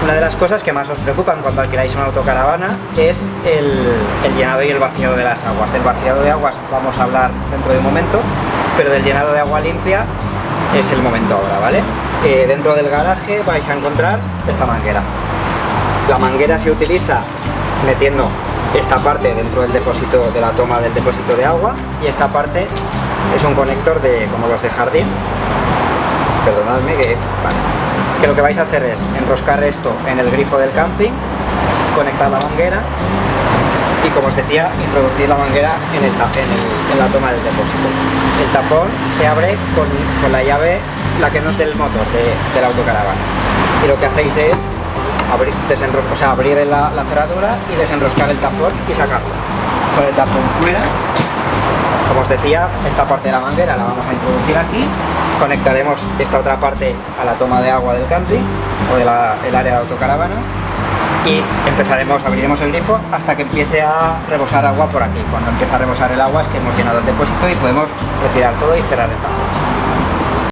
Una de las cosas que más os preocupan cuando alquiláis una autocaravana es el llenado y el vaciado de las aguas. Del vaciado de aguas vamos a hablar dentro de un momento, pero del llenado de agua limpia es el momento ahora, ¿vale? Dentro del garaje vais a encontrar esta manguera. La manguera se utiliza metiendo esta parte dentro del depósito, de la toma del depósito de agua, y esta parte es un conector como los de jardín. Perdonadme que lo que vais a hacer es enroscar esto en el grifo del camping, conectar la manguera y, como os decía, introducir la manguera en la toma del depósito. El tapón se abre con la llave, la que no es del motor de la autocaravana, y lo que hacéis es abrir la cerradura y desenroscar el tapón y sacarlo. Con el tapón fuera, como os decía, esta parte de la manguera la vamos a introducir aquí, conectaremos esta otra parte a la toma de agua del camping o del área de autocaravanas y abriremos el grifo hasta que empiece a rebosar agua por aquí. Cuando empieza a rebosar el agua es que hemos llenado el depósito y podemos retirar todo y cerrar el tapón.